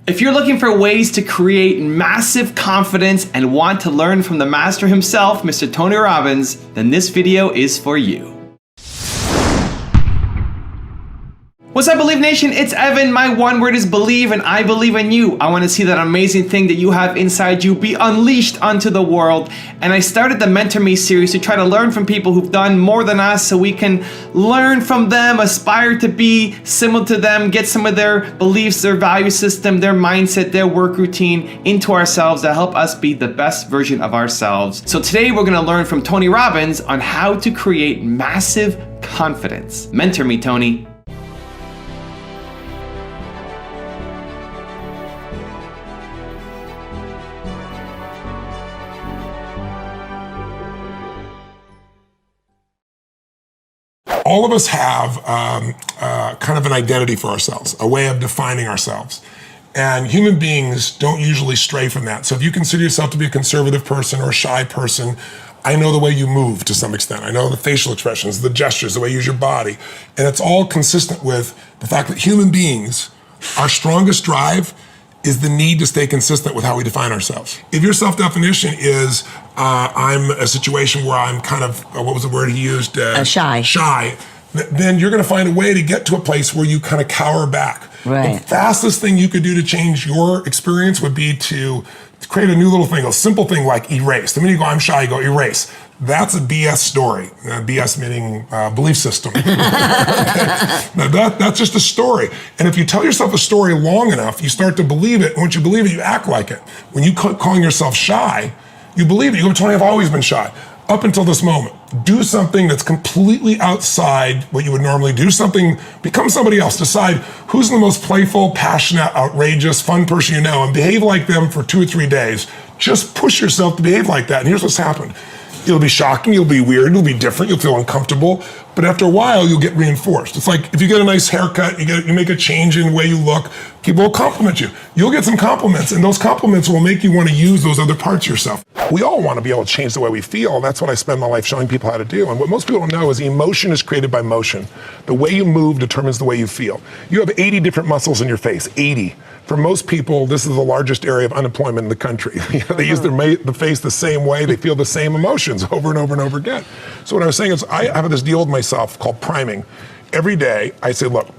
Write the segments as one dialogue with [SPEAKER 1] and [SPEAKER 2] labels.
[SPEAKER 1] If you're looking for ways to create massive confidence and want to learn from the master himself, Mr. Tony Robbins, then this video is for you. What's up, Believe Nation? It's Evan. My one word is believe, and I believe in you. I want to see that amazing thing that you have inside you be unleashed onto the world. And I started the Mentor Me series to try to learn from people who've done more than us so we can learn from them, aspire to be similar to them, get some of their beliefs, their value system, their mindset, their work routine into ourselves to help us be the best version of ourselves. So today we're going to learn from Tony Robbins on how to create massive confidence. Mentor me, Tony.
[SPEAKER 2] All of us have kind of an identity for ourselves, a way of defining ourselves. And human beings don't usually stray from that. So if you consider yourself to be a conservative person or a shy person, I know the way you move to some extent. I know the facial expressions, the gestures, the way you use your body. And it's all consistent with the fact that human beings, our strongest drive is the need to stay consistent with how we define ourselves. If your self-definition is, I'm a situation where I'm kind of, what was the word he used? Shy. Then you're gonna find a way to get to a place where you kind of cower back.
[SPEAKER 3] Right.
[SPEAKER 2] The fastest thing you could do to change your experience would be to create a new little thing, a simple thing like erase. The minute you go, I'm shy, you go erase. That's a BS story. BS meaning belief system. Now that's just a story. And if you tell yourself a story long enough, you start to believe it. And once you believe it, you act like it. When you calling yourself shy, you believe it. You go, Tony, I've always been shy. Up until this moment. Do something that's completely outside what you would normally do. Become somebody else. Decide who's the most playful, passionate, outrageous, fun person you know, and behave like them for 2 or 3 days. Just push yourself to behave like that. And here's what's happened. It'll be shocking, you'll be weird, it'll be different, you'll feel uncomfortable, but after a while, you'll get reinforced. It's like if you get a nice haircut, you make a change in the way you look, people will compliment you. You'll get some compliments, and those compliments will make you want to use those other parts of yourself. We all want to be able to change the way we feel, and that's what I spend my life showing people how to do. And what most people don't know is emotion is created by motion. The way you move determines the way you feel. You have 80 different muscles in your face, 80. For most people, this is the largest area of unemployment in the country. They use the face the same way, they feel the same emotions over and over and over again. So what I was saying is I have this deal with myself called priming. Every day I say, look,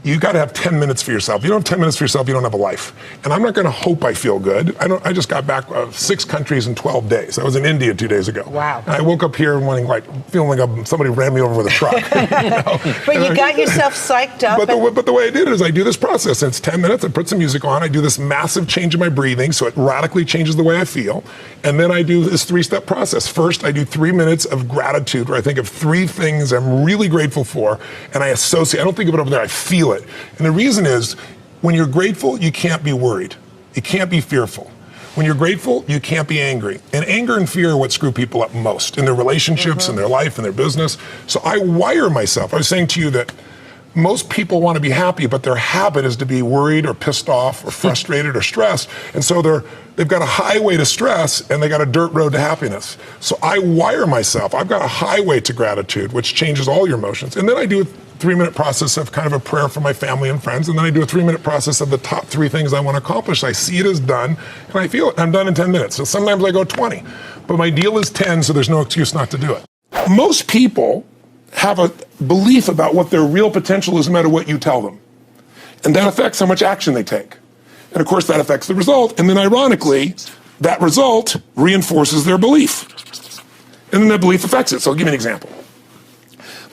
[SPEAKER 2] you got to have 10 minutes for yourself. You don't have 10 minutes for yourself, you don't have a life. And I'm not going to hope I feel good. I just got back 6 countries in 12 days. I was in India 2 days ago.
[SPEAKER 3] Wow.
[SPEAKER 2] And I woke up here feeling like somebody ran me over with a truck.
[SPEAKER 3] But you got yourself psyched up.
[SPEAKER 2] But the way I did it is I do this process. And it's 10 minutes. I put some music on. I do this massive change in my breathing, so it radically changes the way I feel. And then I do this 3-step process. First, I do 3 minutes of gratitude, where I think of 3 things I'm really grateful for, and I associate. I don't think of it over there. I feel it. And the reason is, when you're grateful, you can't be worried. You can't be fearful. When you're grateful, you can't be angry. And anger and fear are what screw people up most in their relationships, in their life, in their business. So I wire myself. I was saying to you that most people want to be happy, but their habit is to be worried or pissed off or frustrated or stressed. And so they've got a highway to stress and they got a dirt road to happiness. So I wire myself. I've got a highway to gratitude, which changes all your emotions. And then I do a 3-minute process of kind of a prayer for my family and friends. And then I do a 3-minute process of the top 3 things I want to accomplish. I see it as done and I feel it. I'm done in 10 minutes. So sometimes I go 20, but my deal is 10, so there's no excuse not to do it. Most people have a belief about what their real potential is no matter what you tell them. And that affects how much action they take. And of course that affects the result. And then ironically, that result reinforces their belief. And then that belief affects it. So I'll give you an example.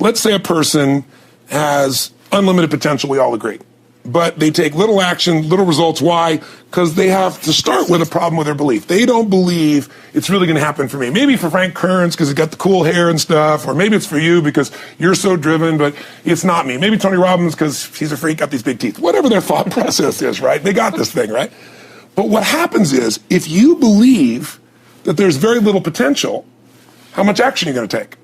[SPEAKER 2] Let's say a person has unlimited potential, we all agree. But they take little action, little results. Why? Because they have to start with a problem with their belief. They don't believe it's really going to happen for me. Maybe for Frank Kearns because he's got the cool hair and stuff, or maybe it's for you because you're so driven, but it's not me. Maybe Tony Robbins because he's a freak, got these big teeth. Whatever their thought process is, right? They got this thing, right? But what happens is, if you believe that there's very little potential, how much action are you going to take?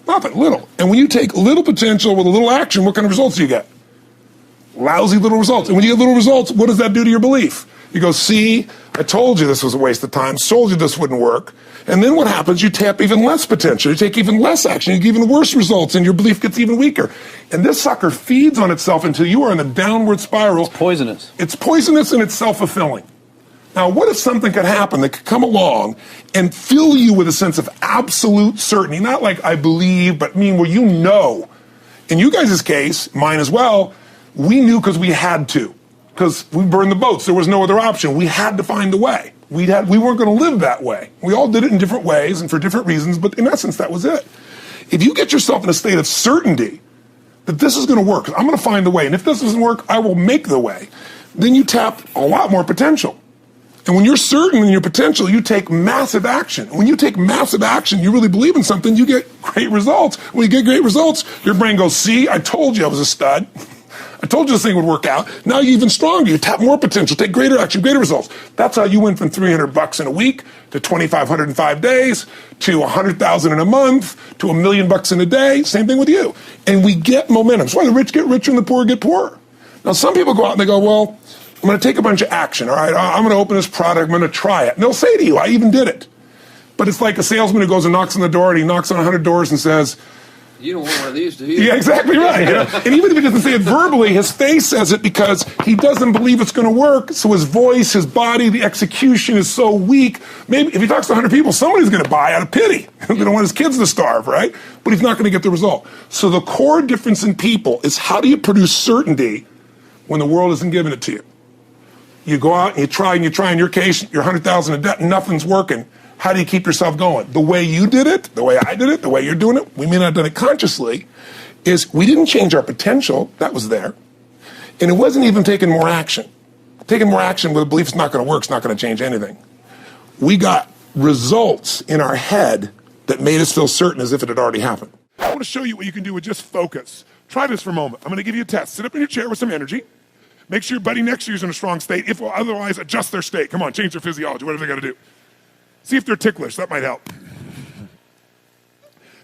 [SPEAKER 2] Nothing, little. And when you take little potential with a little action, what kind of results do you get? Lousy little results. And when you get little results, what does that do to your belief? You go, see, I told you this was a waste of time, told you this wouldn't work. And then what happens? You tap even less potential. You take even less action. You get even worse results, and your belief gets even weaker. And this sucker feeds on itself until you are in the downward spiral.
[SPEAKER 4] It's poisonous.
[SPEAKER 2] It's poisonous and it's self-fulfilling. Now, what if something could happen that could come along and fill you with a sense of absolute certainty? Not like I believe, but where you know. In you guys' case, mine as well, we knew because we had to. Because we burned the boats. There was no other option. We had to find a way. We weren't going to live that way. We all did it in different ways and for different reasons, but in essence, that was it. If you get yourself in a state of certainty that this is going to work, I'm going to find the way, and if this doesn't work, I will make the way, then you tap a lot more potential. And when you're certain in your potential, you take massive action. When you take massive action, you really believe in something, you get great results. When you get great results, your brain goes, see, I told you I was a stud. I told you this thing would work out. Now you're even stronger. You tap more potential, take greater action, greater results. That's how you went from $300 in a week to $2,500 in 5 days to $100,000 in a month to $1 million in a day. Same thing with you. And we get momentum. That's why the rich get richer and the poor get poorer. Now some people go out and they go, well, I'm going to take a bunch of action. All right, I'm going to open this product. I'm going to try it. And they'll say to you, I even did it. But it's like a salesman who goes and knocks on the door, and he knocks on 100 doors and says,
[SPEAKER 4] you don't want one of these, do you?
[SPEAKER 2] Yeah, exactly right. And even if he doesn't say it verbally, his face says it because he doesn't believe it's going to work. So his voice, his body, the execution is so weak. Maybe if he talks to 100 people, somebody's going to buy out of pity. They don't want his kids to starve, right? But he's not going to get the result. So the core difference in people is how do you produce certainty when the world isn't giving it to you? You go out and you try. In your case, you're 100,000 in debt and nothing's working. How do you keep yourself going? The way you did it, the way I did it, the way you're doing it, we may not have done it consciously, is we didn't change our potential. That was there. And it wasn't even taking more action. Taking more action with a belief it's not going to work, it's not going to change anything. We got results in our head that made us feel certain as if it had already happened. I want to show you what you can do with just focus. Try this for a moment. I'm going to give you a test. Sit up in your chair with some energy. Make sure your buddy next to you is in a strong state. If otherwise, adjust their state. Come on, change their physiology, whatever they got to do. See if they're ticklish. That might help.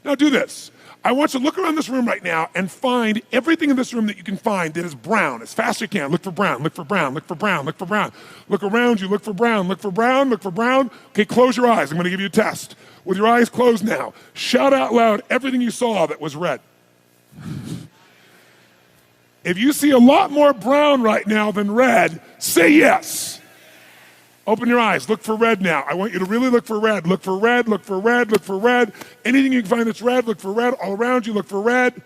[SPEAKER 2] Now do this. I want you to look around this room right now and find everything in this room that you can find that is brown as fast as you can. Look for brown, look for brown, look for brown, look for brown. Look around you, look for brown, look for brown, look for brown. Okay, close your eyes. I'm going to give you a test. With your eyes closed now, shout out loud everything you saw that was red. If you see a lot more brown right now than red, say yes. Open your eyes. Look for red now. I want you to really look for red. Look for red, look for red, look for red. Anything you can find that's red, look for red. All around you, look for red.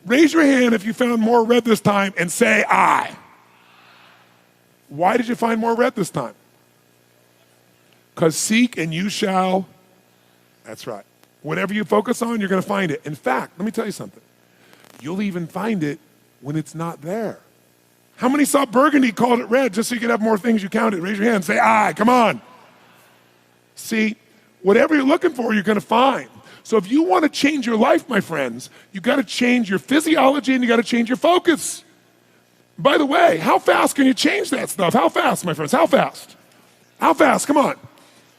[SPEAKER 2] Raise your hand if you found more red this time and say I. Why did you find more red this time? Because seek and you shall. That's right. Whatever you focus on, you're going to find it. In fact, let me tell you something. You'll even find it when it's not there. How many saw burgundy, called it red, just so you could have more things you counted? Raise your hand, say aye, come on. See, whatever you're looking for, you're going to find. So if you want to change your life, my friends, you got to change your physiology and you got to change your focus. By the way, how fast can you change that stuff? How fast, my friends? How fast? How fast? Come on.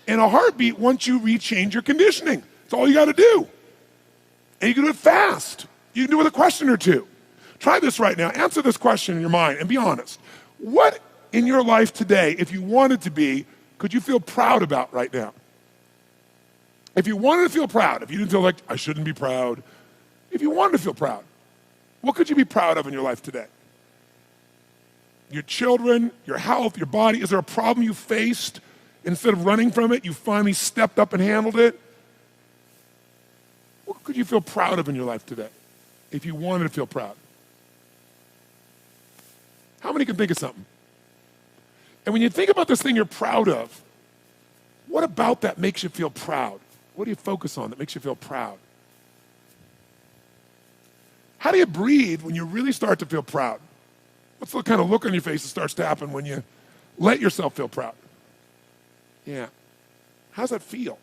[SPEAKER 2] In a heartbeat, once you rechange your conditioning, that's all you got to do. And you can do it fast. You can do it with a question or two. Try this right now. Answer this question in your mind and be honest. What in your life today, if you wanted to be, could you feel proud about right now? If you wanted to feel proud, if you didn't feel like, I shouldn't be proud, if you wanted to feel proud, what could you be proud of in your life today? Your children, your health, your body. Is there a problem you faced? Instead of running from it, you finally stepped up and handled it? What could you feel proud of in your life today if you wanted to feel proud? How many can think of something? And when you think about this thing you're proud of, what about that makes you feel proud? What do you focus on that makes you feel proud? How do you breathe when you really start to feel proud? What's the kind of look on your face that starts to happen when you let yourself feel proud? Yeah. How's that feel?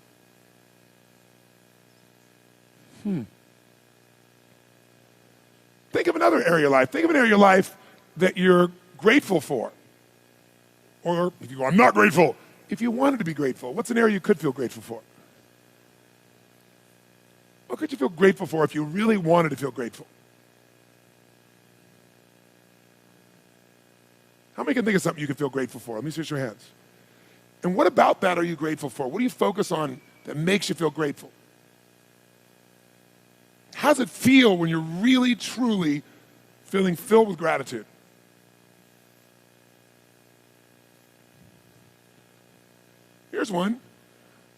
[SPEAKER 2] Think of another area of your life. Think of an area of your life that you're grateful for. Or if you go, I'm not grateful. If you wanted to be grateful, what's an area you could feel grateful for? What could you feel grateful for if you really wanted to feel grateful? How many can think of something you could feel grateful for? Let me see your hands. And what about that are you grateful for? What do you focus on that makes you feel grateful? How does it feel when you're really, truly feeling filled with gratitude? Here's one.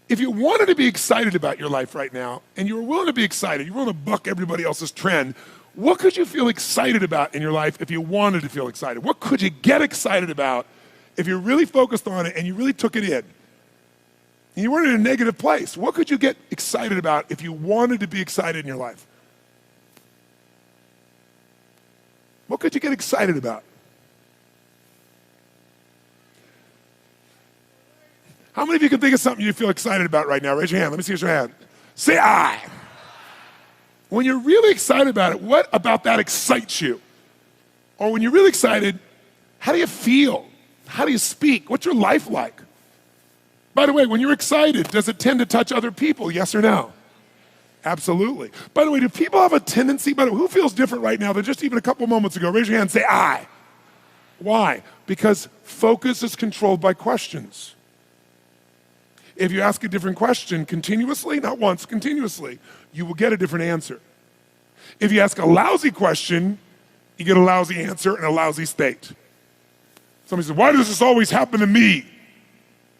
[SPEAKER 2] If you wanted to be excited about your life right now, and you were willing to be excited, you're willing to buck everybody else's trend, what could you feel excited about in your life if you wanted to feel excited? What could you get excited about if you really focused on it and you really took it in? And you weren't in a negative place. What could you get excited about if you wanted to be excited in your life? What could you get excited about? How many of you can think of something you feel excited about right now? Raise your hand. Let me see your hand. Say I. When you're really excited about it, what about that excites you? Or when you're really excited, how do you feel? How do you speak? What's your life like? By the way, when you're excited, does it tend to touch other people? Yes or no? Absolutely. By the way, do people have a tendency, who feels different right now than just even a couple moments ago? Raise your hand and say I. Why? Because focus is controlled by questions. If you ask a different question continuously, not once, continuously, you will get a different answer. If you ask a lousy question, you get a lousy answer and a lousy state. Somebody says, why does this always happen to me?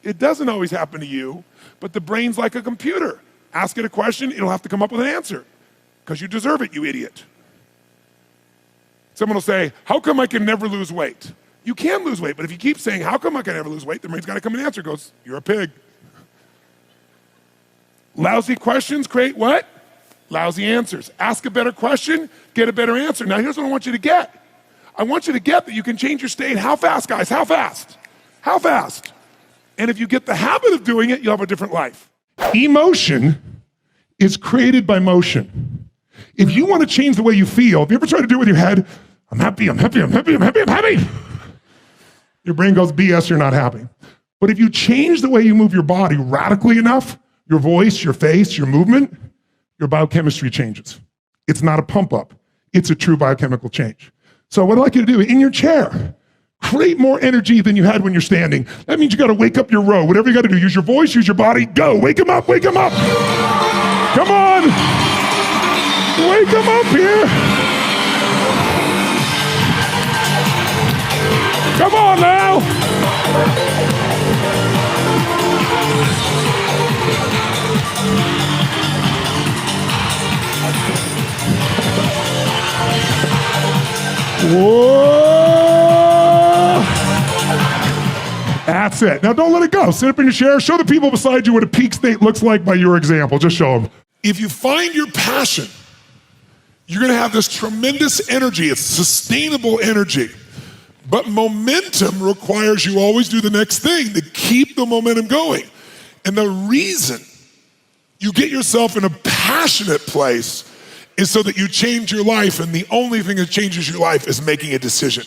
[SPEAKER 2] It doesn't always happen to you, but the brain's like a computer. Ask it a question, it'll have to come up with an answer because you deserve it, you idiot. Someone will say, how come I can never lose weight? You can lose weight, but if you keep saying, how come I can never lose weight, the brain's got to come and answer. It goes, you're a pig. Lousy questions create what? Lousy answers. Ask a better question, get a better answer. Now here's what I want you to get. I want you to get that you can change your state. How fast, guys? How fast? How fast? And if you get the habit of doing it, you'll have a different life. Emotion is created by motion. If you want to change the way you feel, if you ever try to do it with your head, I'm happy, I'm happy, I'm happy, I'm happy, I'm happy. Your brain goes, BS, you're not happy. But if you change the way you move your body radically enough, your voice, your face, your movement, your biochemistry changes. It's not a pump up. It's a true biochemical change. So what I'd like you to do, in your chair, create more energy than you had when you're standing. That means you got to wake up your row. Whatever you got to do, use your voice, use your body, go. Wake them up, wake them up. Come on. Wake them up here. Come on now. Whoa! That's it. Now don't let it go. Sit up in your chair. Show the people beside you what a peak state looks like by your example. Just show them. If you find your passion, you're going to have this tremendous energy. It's sustainable energy. But momentum requires you always do the next thing to keep the momentum going. And the reason you get yourself in a passionate place is so that you change your life, and the only thing that changes your life is making a decision.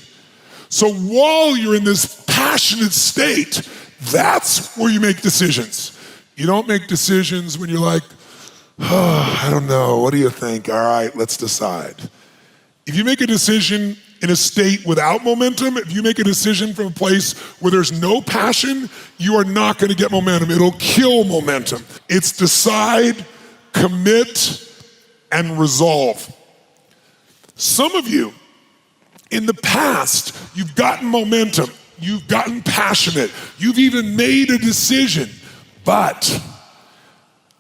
[SPEAKER 2] So while you're in this passionate state, that's where you make decisions. You don't make decisions when you're like, oh, I don't know, what do you think? All right, let's decide. If you make a decision in a state without momentum, if you make a decision from a place where there's no passion, you are not going to get momentum. It'll kill momentum. It's decide, commit, and resolve. Some of you, in the past, you've gotten momentum, you've gotten passionate, you've even made a decision, but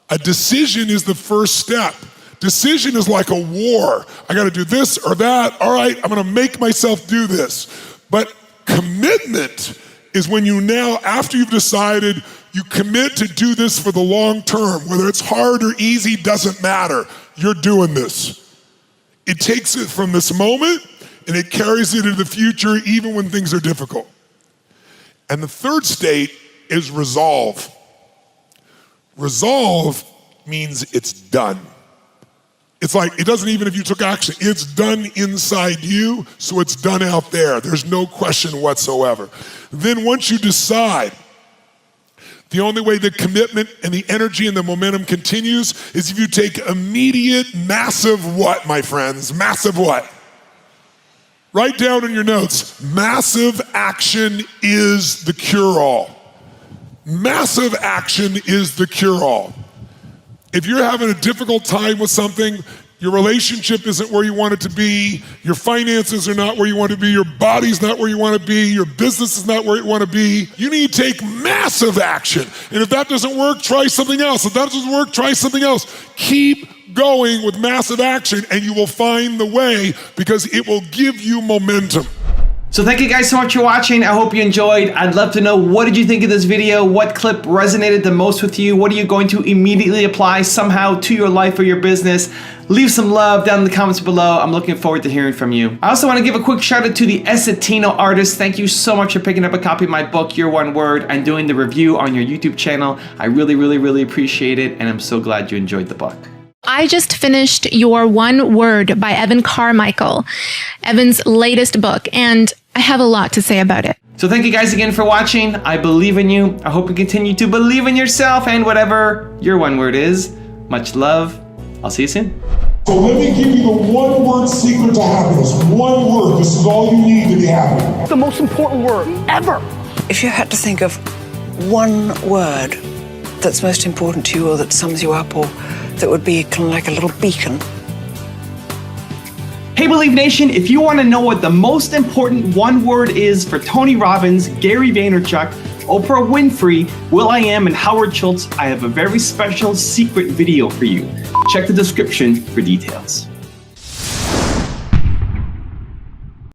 [SPEAKER 2] a decision is the first step. Decision is like a war. I got to do this or that. All right, I'm going to make myself do this. But commitment is when you now, after you've decided, you commit to do this for the long term. Whether it's hard or easy, doesn't matter. You're doing this. It takes it from this moment and it carries it into the future even when things are difficult. And the third state is resolve. Resolve means it's done. It's like, it doesn't even if you took action, it's done inside you, so it's done out there. There's no question whatsoever. Then once you decide, the only way the commitment and the energy and the momentum continues is if you take immediate, massive what, my friends? Massive what? Write down in your notes, massive action is the cure-all. Massive action is the cure-all. If you're having a difficult time with something, your relationship isn't where you want it to be, your finances are not where you want to be, your body's not where you want to be, your business is not where you want to be, you need to take massive action. And if that doesn't work, try something else. If that doesn't work, try something else. Keep going with massive action and you will find the way, because it will give you momentum.
[SPEAKER 1] So thank you guys so much for watching. I hope you enjoyed. I'd love to know, what did you think of this video? What clip resonated the most with you? What are you going to immediately apply somehow to your life or your business? Leave some love down in the comments below. I'm looking forward to hearing from you. I also want to give a quick shout out to the Essetino artist. Thank you so much for picking up a copy of my book, Your One Word, and doing the review on your YouTube channel. I really, really, really appreciate it, and I'm so glad you enjoyed the book.
[SPEAKER 5] I just finished Your One Word by Evan Carmichael, Evan's latest book, and I have a lot to say about it.
[SPEAKER 1] So thank you guys again for watching. I believe in you. I hope you continue to believe in yourself and whatever your one word is. Much love. I'll see you soon.
[SPEAKER 6] So let me give you the one word secret to happiness. One word. This is all you need to be happy.
[SPEAKER 7] The most important word ever.
[SPEAKER 3] If you had to think of one word that's most important to you, or that sums you up, or that would be kind of like a little beacon.
[SPEAKER 1] Hey Believe Nation, if you want to know what the most important one word is for Tony Robbins, Gary Vaynerchuk, Oprah Winfrey, will.i.am, and Howard Schultz, I have a very special secret video for you. Check the description for details.